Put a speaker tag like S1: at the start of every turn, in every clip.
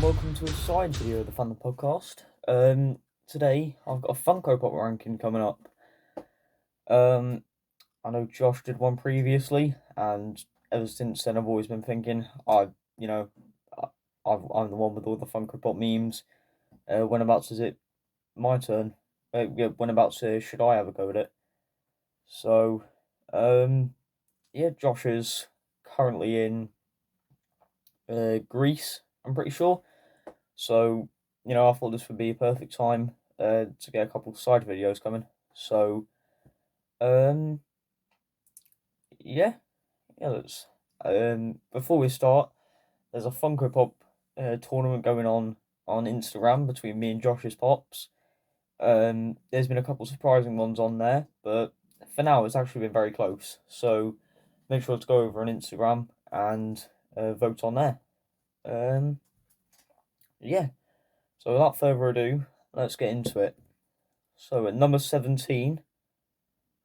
S1: welcome to a side video of the Fandom podcast. Today I've got a Funko Pop ranking coming up. I know Josh did one previously, and ever since then I've always been thinking, you know, I, I'm the one with all the Funko Pop memes. Whenabouts is it my turn? Yeah, whenabouts should I have a go at it? So, yeah, Josh is currently in Greece, I'm pretty sure. So, I thought this would be a perfect time to get a couple of side videos coming. So, um, yeah, let's. Before we start, there's a Funko Pop tournament going on Instagram between me and Josh's Pops. There's been a couple of surprising ones on there, but for now it's actually been very close. So, make sure to go over on Instagram and vote on there. Um, yeah. So without further ado, let's get into it. So at number 17,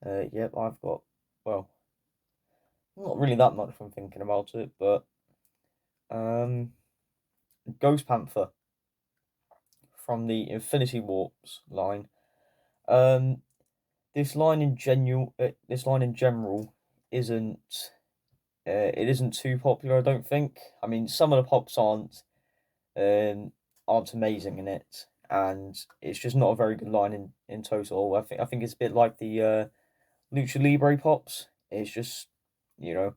S1: yep, I've got, well, not really that much from thinking about it, but um, Ghost Panther from the Infinity Warps line. Um, this line in general isn't, it isn't too popular, I don't think. I mean, some of the pops aren't amazing in it, and it's just not a very good line in total. I think it's a bit like the Lucha Libre pops. It's just, you know,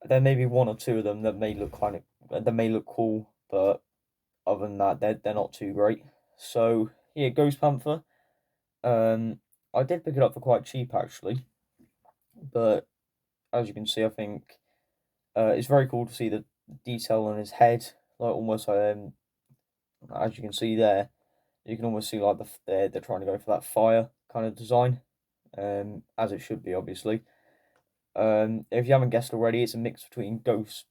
S1: there may be one or two of them that may look that may look cool, but other than that, they're not too great. So yeah, Ghost Panther. Um, I did pick it up for quite cheap actually, but as you can see, I think it's very cool to see the detail on his head, like almost as you can see there, you can almost see like they're trying to go for that fire kind of design, as it should be obviously. If you haven't guessed already, it's a mix between Ghost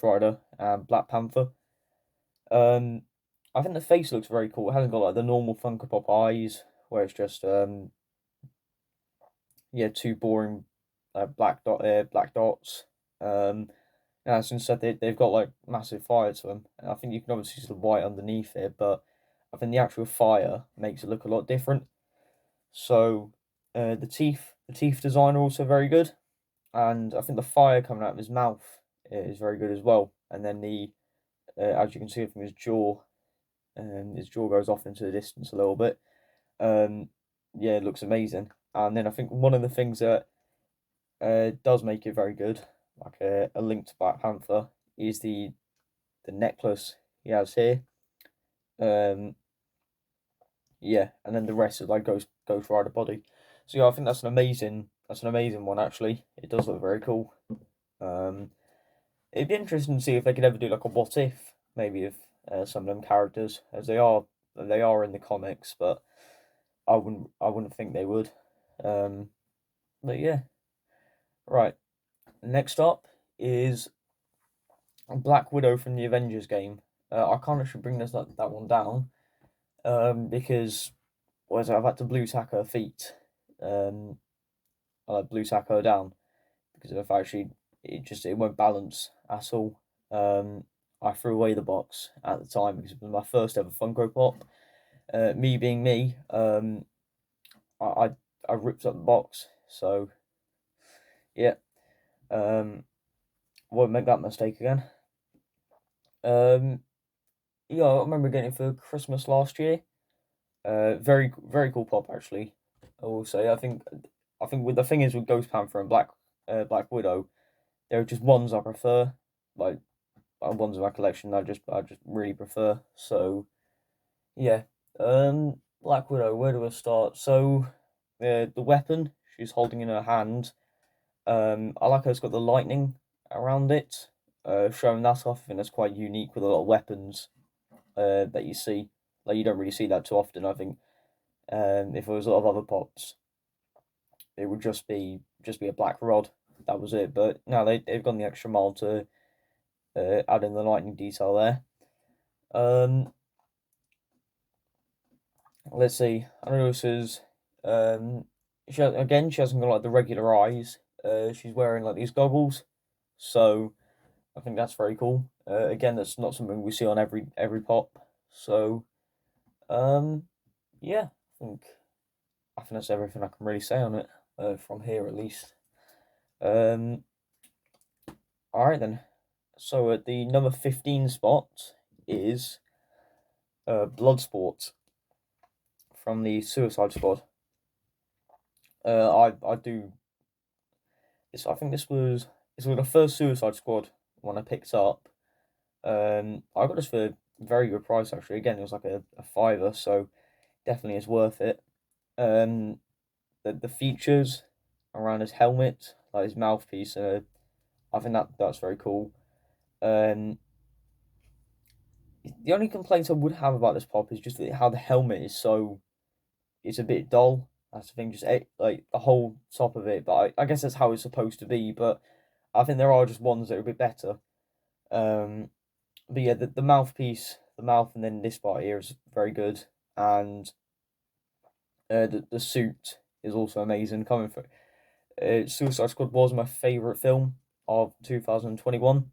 S1: Rider and Black Panther. Um, I think the face looks very cool. It hasn't got like the normal Funko Pop eyes, where it's just yeah, two boring black dots. Yeah, since instead they've got like massive fire to them. And I think you can obviously see the white underneath it, but I think the actual fire makes it look a lot different. So the teeth design are also very good, and I think the fire coming out of his mouth is very good as well. And then as you can see from his jaw goes off into the distance a little bit. Um, yeah, it looks amazing. And then I think one of the things that does make it very good, like a link to Black Panther, is the necklace he has here. Um, yeah, and then the rest is like Ghost Rider body. So yeah, I think that's an amazing one actually. It does look very cool. Um, it'd be interesting to see if they could ever do like a what if, maybe of some of them characters, as they are in the comics, but I wouldn't think they would. Um, but yeah, right. Next up is Black Widow from the Avengers game. I can't actually bring that one down because I've had to blue tack her feet. Um, I like blue tack her down because if actually it won't balance at all. I threw away the box at the time because it was my first ever Funko Pop. Me being me, I, I I ripped up the box. So yeah, um, won't make that mistake again. Um, yeah, I remember getting it for Christmas last year. Very cool pop actually. I will say. I think with the thing is with Ghost Panther and Black Widow, there are just ones I prefer. Like ones in my collection I just really prefer. So yeah, Black Widow. Where do I start? So the weapon she's holding in her hand. I like how it's got the lightning around it, showing that off. I think that's quite unique with a lot of weapons that you see. Like you don't really see that too often. I think if there was a lot of other pops, it would just be a black rod. That was it. But now they've gone the extra mile to add in the lightning detail there. Um, let's see. I know this is she hasn't got like the regular eyes. She's wearing like these goggles, so I think that's very cool. Again, that's not something we see on every pop. So, um, yeah, I think that's everything I can really say on it, from here at least. Um, all right then. So at the number 15 spot is Bloodsport from the Suicide Squad. I do this. I think this was the first Suicide Squad one I picked up. I got this for a very good price actually. Again, it was like a fiver, so definitely is worth it. Um, the features around his helmet, like his mouthpiece, I think that's very cool. Um, the only complaint I would have about this pop is just how the helmet is so it's a bit dull. That's the thing, just like the whole top of it. But I guess that's how it's supposed to be. But I think there are just ones that are a bit better. Um, but yeah, the mouthpiece, the mouth, and then this part here is very good, and the suit is also amazing. Coming for Suicide Squad was my favorite film of 2021.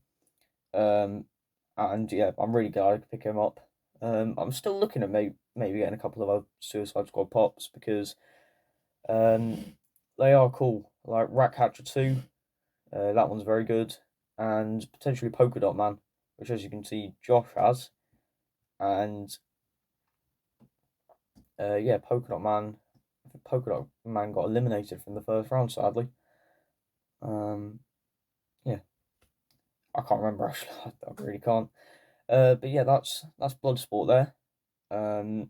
S1: Um, and yeah, I'm really glad I could pick him up. I'm still looking at maybe getting a couple of other Suicide Squad pops because um, they are cool. Like Ratcatcher 2, that one's very good, and potentially Polka Dot Man, which as you can see Josh has, and yeah, Polka Dot Man. I think Polka Dot Man got eliminated from the first round, sadly. Um, yeah, I can't remember actually. I really can't. But yeah, that's Bloodsport there. Um,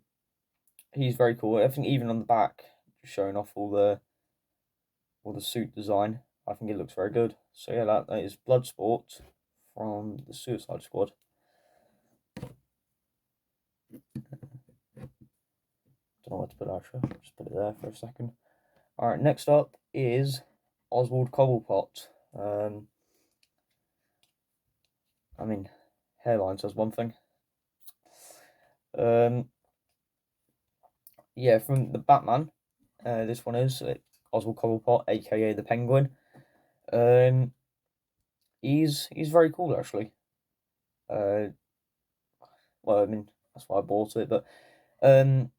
S1: he's very cool. I think even on the back, just showing off all the suit design, I think it looks very good. So yeah, that is Bloodsport from the Suicide Squad. Don't know what to put actually. Just put it there for a second. All right, next up is Oswald Cobblepot. I mean, hairline says one thing. Um, yeah, from the Batman. This one is Oswald Cobblepot, aka the Penguin. Um, he's very cool actually. Uh, well, I mean that's why I bought it, but um,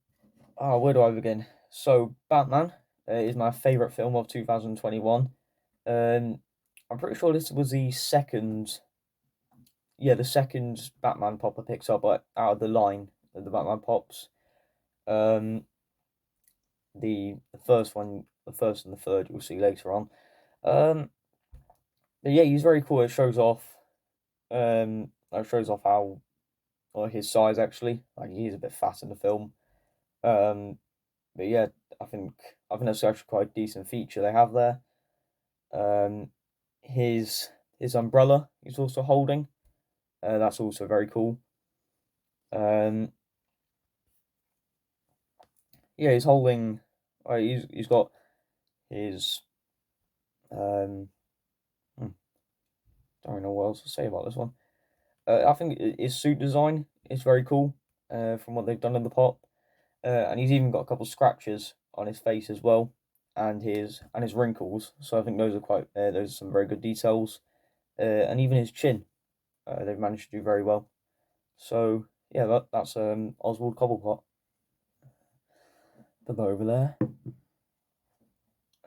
S1: where do I begin? So Batman is my favorite film of 2021. Um, I'm pretty sure this was the second, yeah, the second Batman pop I picked up out of the line of the Batman pops. Um, the first one, the first and the third, you'll see later on. Um, but yeah, he's very cool. It shows off how like his size actually. Like he is a bit fat in the film. Um, but yeah, I think I think that's actually quite a decent feature they have there. Um, his his umbrella he's also holding. That's also very cool. Um, yeah, he's holding. He's got his um. hmm, Don't really know what else to say about this one. I think his suit design is very cool. From what they've done in the pop, and he's even got a couple scratches on his face as well, and his wrinkles. So I think those are those are some very good details. And even his chin, they've managed to do very well. So yeah, that's Oswald Cobblepot. Put that over there.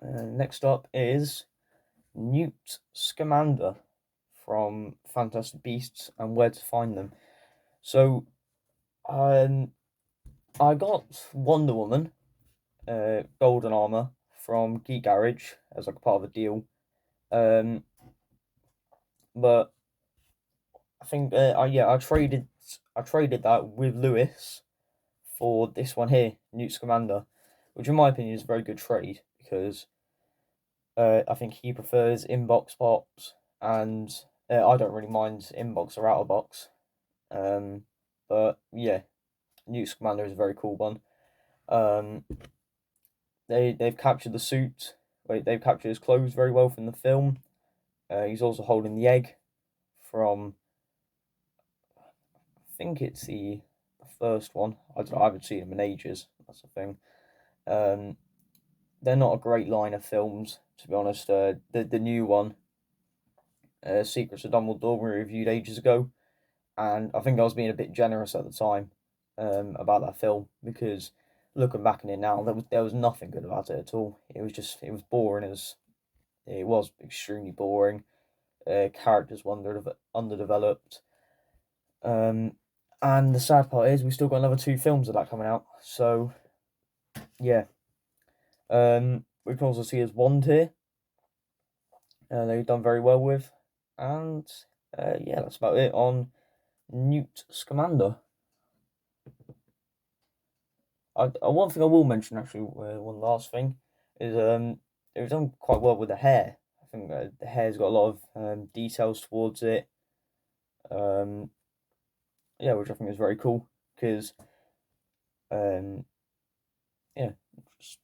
S1: Next up is Newt Scamander from Fantastic Beasts and Where to Find Them. So um, I got Wonder Woman, Golden Armor from Geek Garage as like part of a deal. Um, but I think I traded that with Lewis for this one here, Newt Scamander, which in my opinion is a very good trade because I think he prefers inbox pops, and I don't really mind inbox or out of box. Um, but yeah, Newt Scamander is a very cool one. Um, they've captured the suit. Wait, they've captured his clothes very well from the film. He's also holding the egg from. I think it's the first one. I don't know, I haven't seen him in ages. That's the thing. Um, they're not a great line of films, to be honest. The new one, Secrets of Dumbledore, we reviewed ages ago. and I think I was being a bit generous at the time about that film, because looking back on it now, there was nothing good about it at all. It was boring. It was extremely boring. Characters were underdeveloped. Um, and the sad part is we still got another 2 films of that coming out. So yeah, we can also see as Wand here. They've done very well with, and yeah, that's about it on Newt Scamander. One thing I will mention, actually, one last thing, is it was done quite well with the hair. I think the hair's got a lot of details towards it. Um, yeah, which I think is very cool, because um, yeah, it's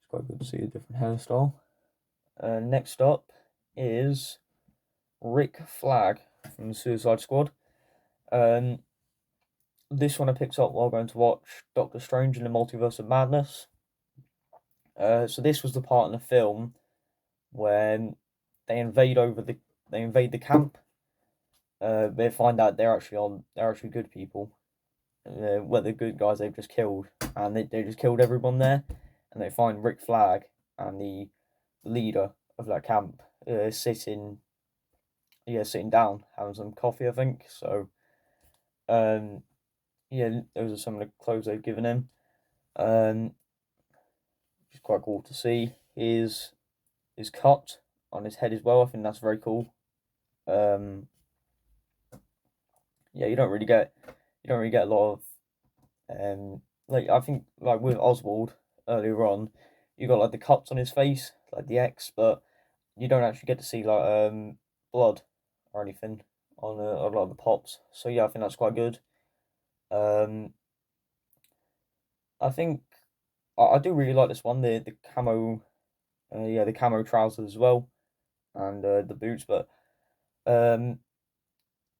S1: quite good to see a different hairstyle. Next up is Rick Flag from the Suicide Squad. Um, this one I picked up while going to watch Doctor Strange in the Multiverse of Madness. So this was the part in the film when they invade the camp. They find out they're actually good people. Well, the good guys they've just killed, and they just killed everyone there. And they find Rick Flag and the leader of that camp sitting down having some coffee, I think. So yeah, those are some of the clothes they've given him. Which is quite cool to see. His cut on his head as well. I think that's very cool. Yeah, you don't really get a lot of like, I think, like with Oswald earlier on, you got like the cuts on his face, like the X, but you don't actually get to see like blood or anything on a lot of the pops. So yeah, I think that's quite good. Um, I think I do really like this one, the camo, yeah, the camo trousers as well, and the boots, but um,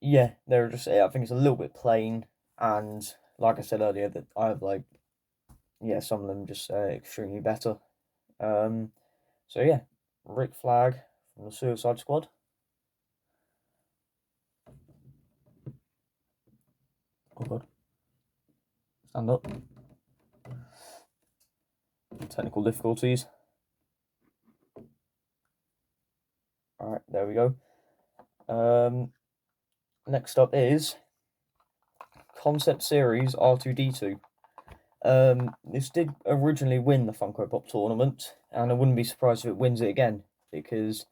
S1: yeah, they're just, I think it's a little bit plain, and like I said earlier, that I have like, yeah, some of them just extremely better. Um, so yeah, Rick Flag from the Suicide Squad. Oh god, stand up. Technical difficulties. All right, there we go. Next up is concept series R2D2. This did originally win the Funko Pop tournament, and I wouldn't be surprised if it wins it again, because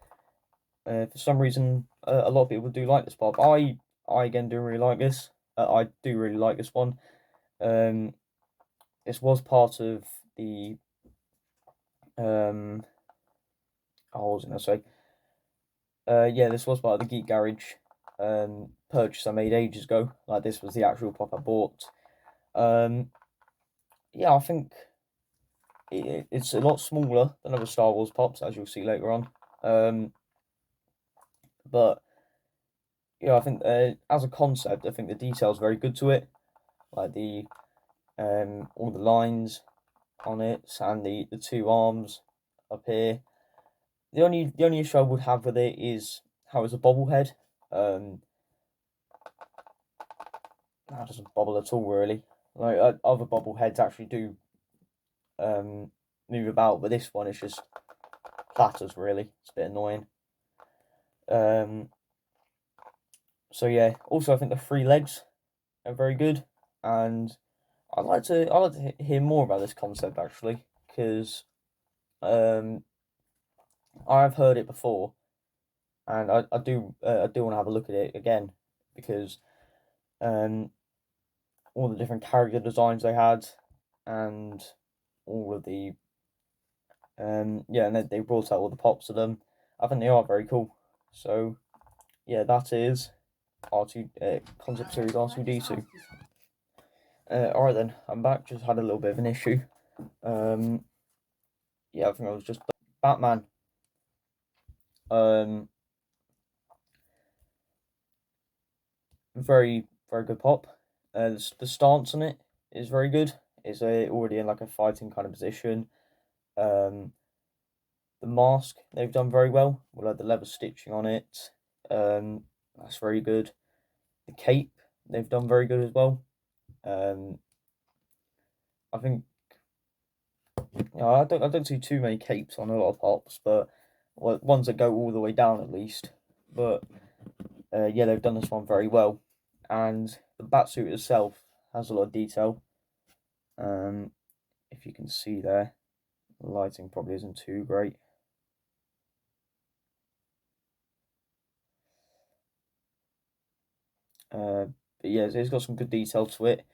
S1: for some reason a lot of people do like this pop. I again do really like this. I do really like this one. Um, this was part of the what was I gonna say? Yeah, this was part of the Geek Garage purchase I made ages ago. Like, this was the actual pop I bought. Yeah, I think it's a lot smaller than other Star Wars pops, as you'll see later on. But yeah, I think as a concept, I think the detail's very good to it. Like the all the lines on it, and the 2 arms up here. The only issue I would have with it is how it's a bobblehead. That doesn't bobble at all, really. Like, other bobbleheads actually do move about, but this one is just platters, really. It's a bit annoying. So yeah. Also, I think the 3 legs are very good, and I'd like to hear more about this concept, actually, because I've heard it before, and I do want to have a look at it again, because um all the different character designs they had, and all of the yeah, and then they brought out all the pops of them. I think they are very cool. So yeah, that is R2 concept series R2D2. All right then, I'm back. Just had a little bit of an issue. Yeah, I think I was just Batman. Um, very very good pop. The stance on it is very good. It's already in like a fighting kind of position. Um, the mask they've done very well. With like the leather stitching on it. That's very good. The cape they've done very good as well. I think I don't see too many capes on a lot of pops, but ones that go all the way down at least. But yeah, they've done this one very well, and the batsuit itself has a lot of detail. If you can see there, the lighting probably isn't too great. But yeah, it's got some good detail to it.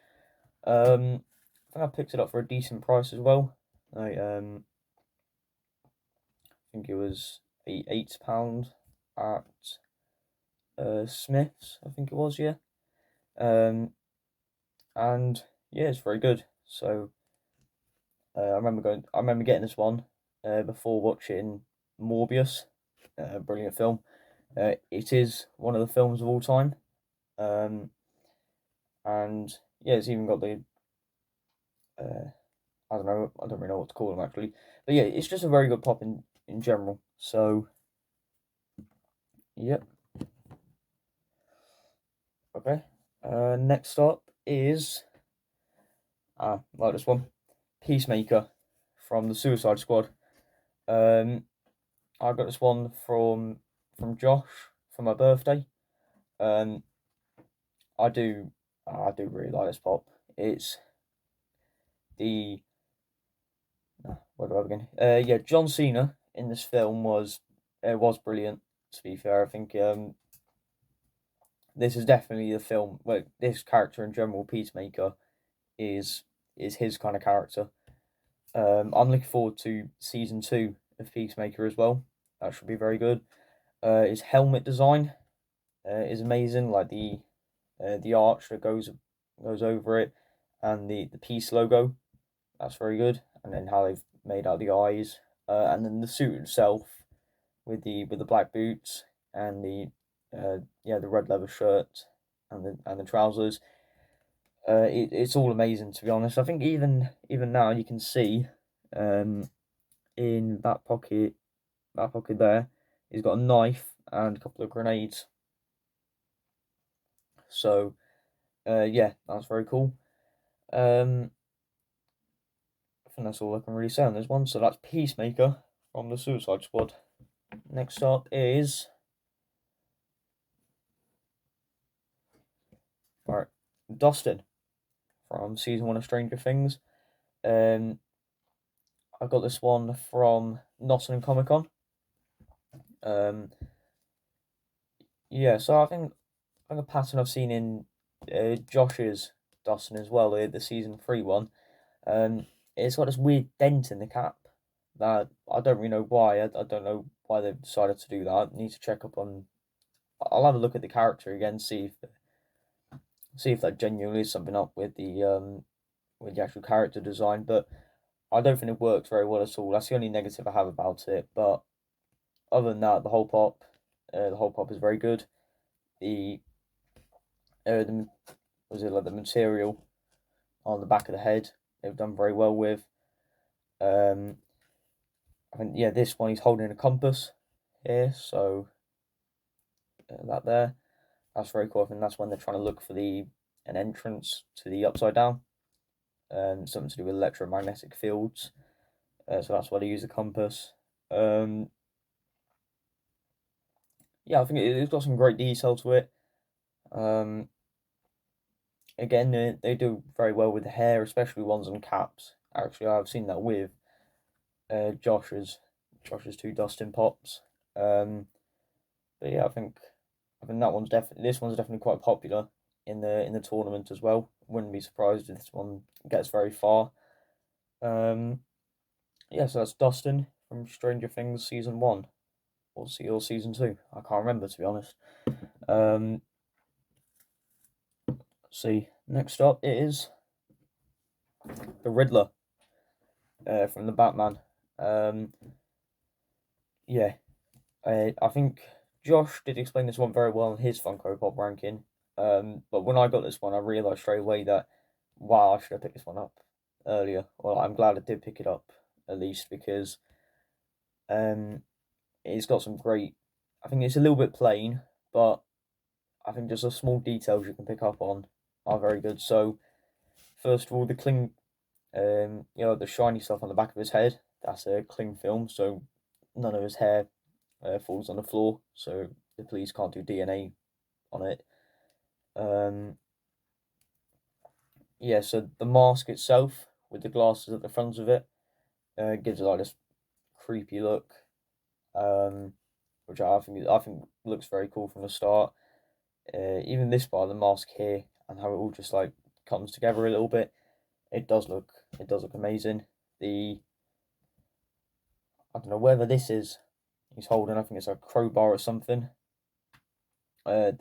S1: I think I picked it up for a decent price as well. I think it was £8 at Smith's. I think it was, yeah. And yeah, it's very good. So I remember getting this one before watching Morbius, brilliant film. It is one of the films of all time. And yeah, it's even got the I don't know, I don't really know what to call them actually, but yeah, it's just a very good pop in general. So yep, okay. Next up is like this one, Peacemaker from the Suicide Squad. I got this one from Josh for my birthday. Um, I do really like this pop. It's the where do I begin? Yeah, John Cena in this film was brilliant. To be fair, I think this is definitely the film. Well, this character in general, Peacemaker, is his kind of character. I'm looking forward to season 2 of Peacemaker as well. That should be very good. His helmet design is amazing, like the arch that goes over it, and the peace logo. That's very good. And then how they've made out the eyes, and then the suit itself with the black boots and the red leather shirt and the trousers. It's all amazing, to be honest. I think even now you can see in that pocket there, he's got a knife and a couple of grenades. So yeah, that's very cool. I think that's all I can really say on this one. So that's Peacemaker from the Suicide Squad. Next up is right, Dustin from season 1 of Stranger Things. I got this one from Nottingham Comic Con. Um, yeah, so I think a pattern I've seen in Josh's Dustin as well, the season 3 one. It's got this weird dent in the cap that I don't really know why. I don't know why they've decided to do that. I need to check up on. I'll have a look at the character again, see if that genuinely is something up with the actual character design. But I don't think it works very well at all. That's the only negative I have about it. But other than that, the whole pop is very good. The the was it like the material on the back of the head they've done very well with. I think yeah, this one he's holding a compass here, so that's very cool. I think that's when they're trying to look for an entrance to the upside down, something to do with electromagnetic fields. So that's why they use the compass. Yeah, I think it's got some great detail to it. Again, they do very well with the hair, especially ones on caps. Actually, I've seen that with Josh's 2 Dustin pops. But yeah, I think this one's definitely quite popular in the tournament as well. Wouldn't be surprised if this one gets very far. Yeah, so that's Dustin from Stranger Things season 1 or season 2. I can't remember, to be honest. See, next up is the Riddler from the Batman. Yeah, I think Josh did explain this one very well in his Funko Pop ranking. But when I got this one, I realised straight away that wow, I should have picked this one up earlier. Well, I'm glad I did pick it up at least because it's got some great. I think it's a little bit plain, but I think just the small details you can pick up on are very good. So first of all, the cling, the shiny stuff on the back of his head, that's a cling film, so none of his hair falls on the floor, so the police can't do DNA on it. Yeah, so the mask itself with the glasses at the front of it gives it like this creepy look, which I think looks very cool from the start. Even this part, the mask here, and how it all just like comes together a little bit, it does look amazing. I don't know whether this is he's holding. I think it's a crowbar or something. That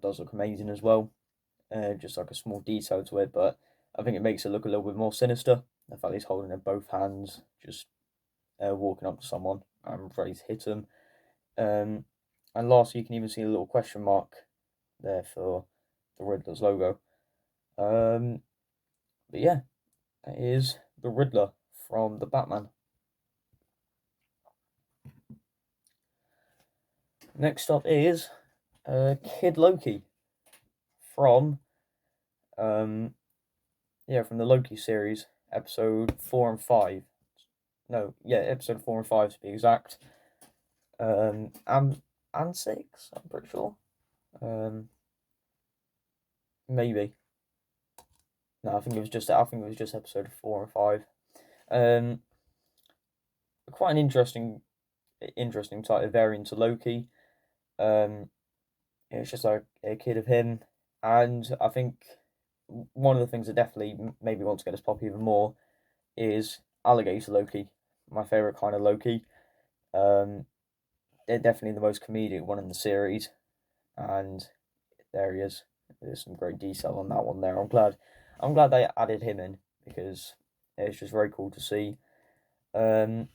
S1: does look amazing as well. Just like a small detail to it, but I think it makes it look a little bit more sinister. The fact he's holding it in both hands, just walking up to someone and ready to hit him. And lastly, you can even see a little question mark there for the Riddler's logo. But yeah, that is the Riddler from the Batman. Next up is Kid Loki from from the Loki series, episode 4 and 5. No, yeah, episode 4 and 5 to be exact. And 6, I'm pretty sure. Maybe. No, I think it was just episode 4 and 5. Quite an interesting type of variant to Loki. It's just like a kid of him, and I think one of the things that definitely maybe wants to get us pop even more is alligator Loki, my favorite kind of Loki. They're definitely the most comedic one in the series, and there he is. There's some great detail on that one there. I'm glad they added him in because it's just very cool to see. The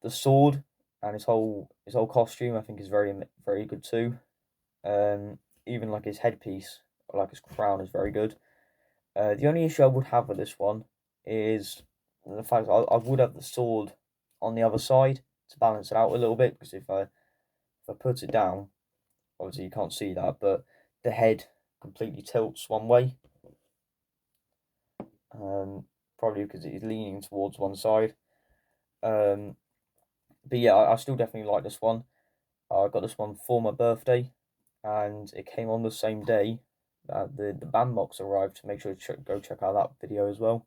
S1: sword and his whole costume I think is very very good too. Even like his headpiece or like his crown is very good. The only issue I would have with this one is the fact I would have the sword on the other side to balance it out a little bit, because if I put it down, obviously you can't see that, but the head completely tilts one way. Probably because he's leaning towards one side. But yeah, I still definitely like this one. I got this one for my birthday, and it came on the same day that the band box arrived. To make sure to go check out that video as well.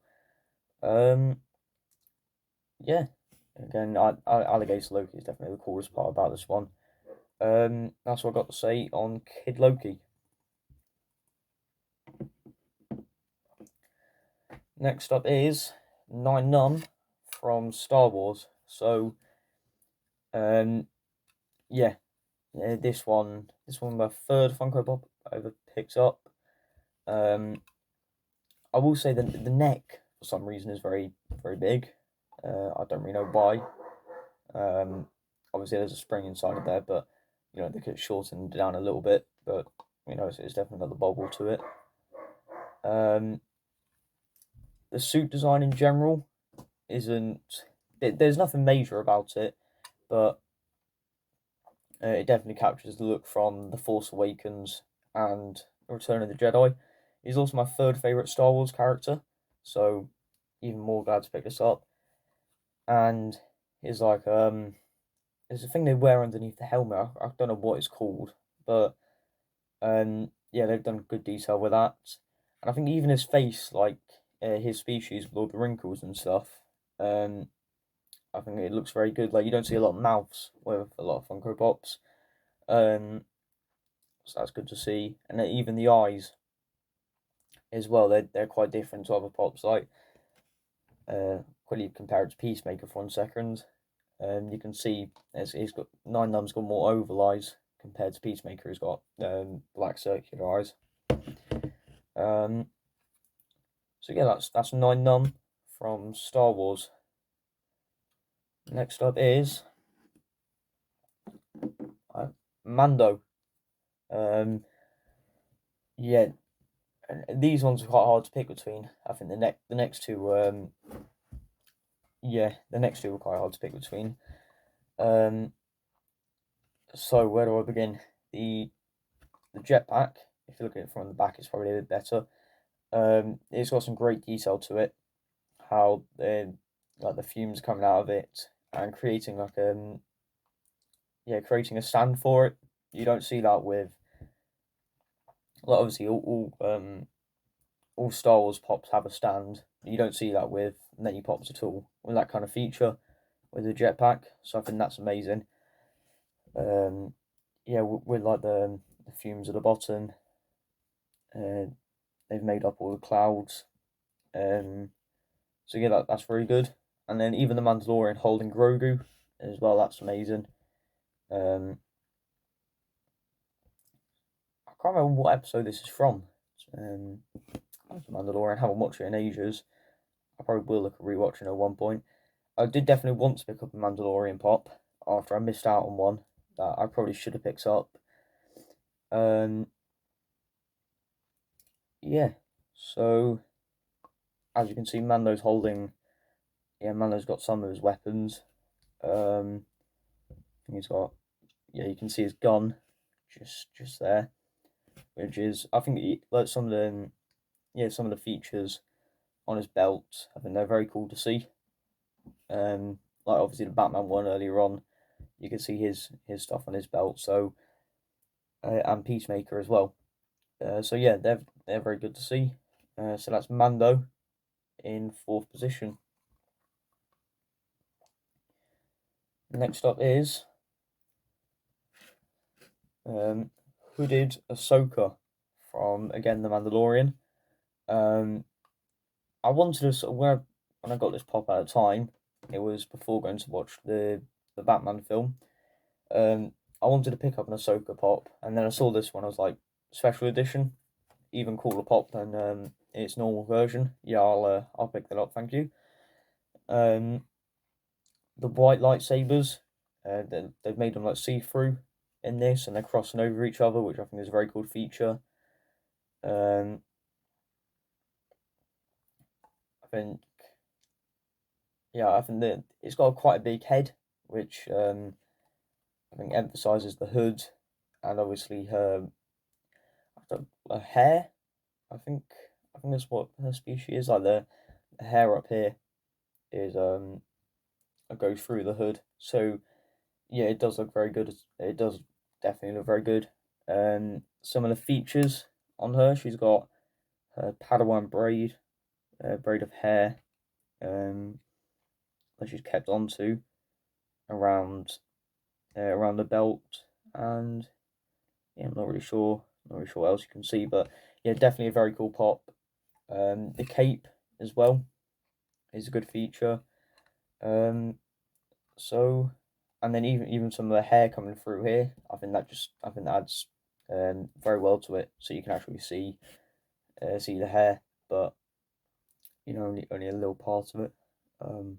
S1: Yeah, again, Alligator Loki is definitely the coolest part about this one. That's what I got to say on Kid Loki. Next up is Nine Num from Star Wars. So, yeah, this one my third Funko Pop I ever picked up. I will say that the neck for some reason is very very big. I don't really know why. Obviously there's a spring inside of there, but they could shorten it down a little bit. But it's definitely got the bubble to it. The suit design in general isn't. There's nothing major about it, but it definitely captures the look from The Force Awakens and Return of the Jedi. He's also my third favourite Star Wars character, so even more glad to pick this up. And it's like there's a thing they wear underneath the helmet. I don't know what it's called, but yeah, they've done good detail with that. And I think even his face, like his species with all the wrinkles and stuff, I think it looks very good. Like you don't see a lot of mouths with a lot of Funko Pops. So that's good to see. And then even the eyes as well, they're quite different to other pops. Like quickly compare it to Peacemaker for 1 second. You can see he's got Nine Num's got more oval eyes compared to Peacemaker, who's got black circular eyes. So yeah, that's Nine Num from Star Wars. Next up is Mando. Yeah, these ones are quite hard to pick between. I think the next two the next two are quite hard to pick between. So where do I begin? the jetpack, if you look at it from the back, it's probably a bit better. It's got some great detail to it, how like the fumes coming out of it and creating creating a stand for it. You don't see that with, like, obviously all Star Wars pops have a stand. You don't see that with many pops at all with that kind of feature with the jetpack. So I think that's amazing. Yeah, with like the fumes at the bottom, uh, they've made up all the clouds. So yeah, that's very good. And then even the Mandalorian holding Grogu as well, that's amazing. I can't remember what episode this is from. The Mandalorian, haven't watched it in ages. I probably will look at rewatching at one point. I did definitely want to pick up a Mandalorian pop after I missed out on one that I probably should have picked up. Yeah, so as you can see, Mando's got some of his weapons. He's got, you can see his gun just there, which is, I think, like some of the features on his belt. I think they're very cool to see. Like obviously the Batman one earlier on, you can see his stuff on his belt. So and Peacemaker as well. So yeah, they're very good to see. So that's Mando in fourth position. Next up is hooded Ahsoka from, again, the Mandalorian. I wanted to sort of, when I got this pop at a time, it was before going to watch the Batman film. I wanted to pick up an Ahsoka pop, and then I saw this one. I was like, special edition, even cooler pop than its normal version. Yeah, I'll pick that up. Thank you. The white lightsabers, they've made them like see through in this, and they're crossing over each other, which I think is a very cool feature. I think, I think that it's got quite a big head, which I think emphasizes the hood, and obviously her hair. I think that's what her species is. Like the hair up here is goes through the hood. So yeah, it does look very good. It does definitely look very good. Some of the features on her, she's got her Padawan braid of hair, that she's kept onto around around the belt, and yeah, I'm not really sure what else you can see, but yeah, definitely a very cool pop. The cape as well is a good feature. So, and then even some of the hair coming through here, I think that adds very well to it, so you can actually see the hair, but only a little part of it. Don't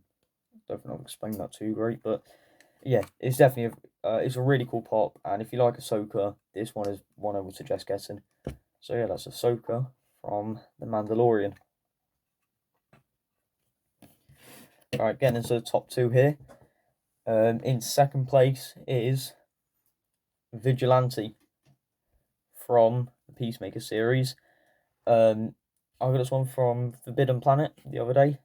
S1: think I've explained that too great, but yeah, it's definitely it's a really cool pop, and if you like Ahsoka, this one is one I would suggest getting. So yeah, that's Ahsoka from The Mandalorian. Alright, getting into the top two here. In second place is Vigilante from the Peacemaker series. I got this one from Forbidden Planet the other day.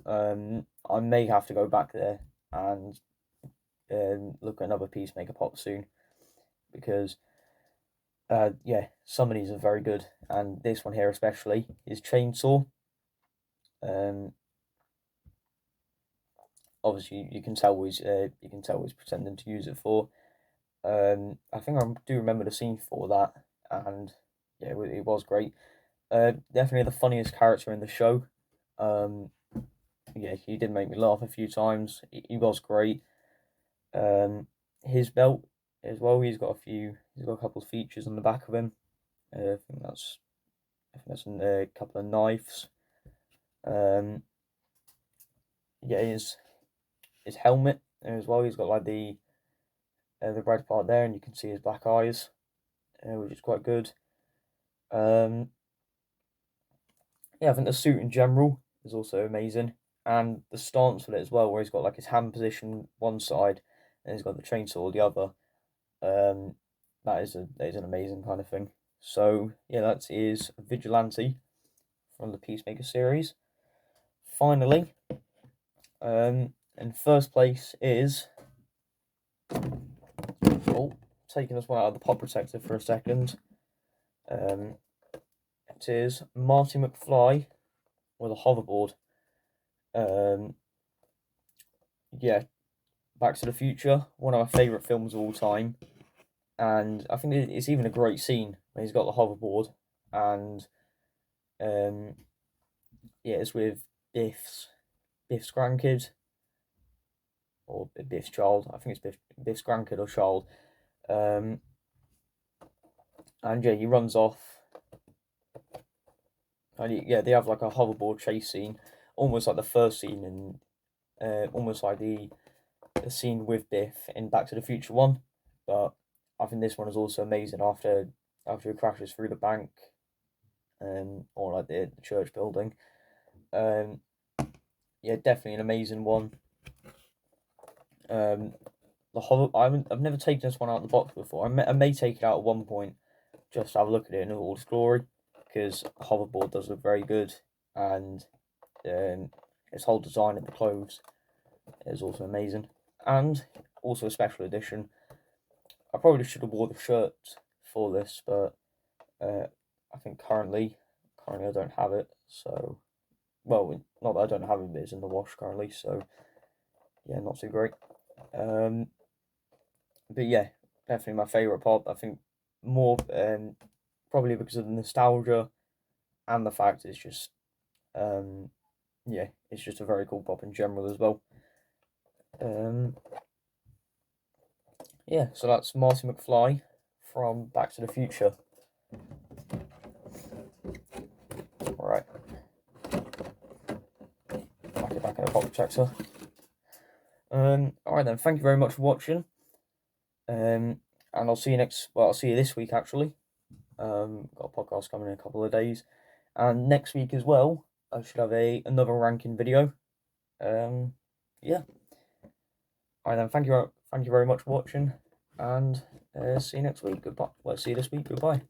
S1: I may have to go back there and look at another Peacemaker pop soon, because some of these are very good, and this one here especially is Chainsaw. Obviously you can tell he's pretending to use it for. I think I do remember the scene for that, and yeah, it was great. Definitely the funniest character in the show. Yeah, he did make me laugh a few times. He was great. His belt as well. He's got a couple of features on the back of him. I think that's a couple of knives. Yeah, his helmet as well. He's got like the red part there, and you can see his black eyes, which is quite good. Yeah, I think the suit in general is also amazing, and the stance with it as well, where he's got like his hand position one side, and he's got the chainsaw the other. that is an amazing kind of thing. So yeah, that is Vigilante from the Peacemaker series. Finally, in first place is, oh, taking this one out of the pop protector for a second. It is Marty McFly with a hoverboard. Yeah, Back to the Future, one of my favourite films of all time, and I think it's even a great scene when he's got the hoverboard, and yeah, it's with Biff's grandkid, or Biff's child. I think it's Biff's grandkid or child. And yeah, he runs off. And yeah, they have like a hoverboard chase scene, almost like the first scene in, almost like the scene with Biff in Back to the Future one. But I think this one is also amazing after he crashes through the bank, or like the church building. Yeah, definitely an amazing one. I've never taken this one out of the box before. I may take it out at one point just to have a look at it in all its glory, because hoverboard does look very good, and its whole design of the clothes is also amazing, and also a special edition. I probably should have wore the shirt for this, but I think currently I don't have it. So, well, not that I don't have it, but it's in the wash currently. So yeah, not too great. But yeah, definitely my favourite pop. I think more probably because of the nostalgia and the fact it's just yeah, it's just a very cool pop in general as well. Yeah, so that's Marty McFly from Back to the Future. Right, back it back in a pop protector. Alright then, thank you very much for watching. And I'll see you I'll see you this week actually. Got a podcast coming in a couple of days. And next week as well, I should have another ranking video. Yeah. Alright then, thank you very much for watching, and see you next week. Goodbye. Well, see you this week. Goodbye.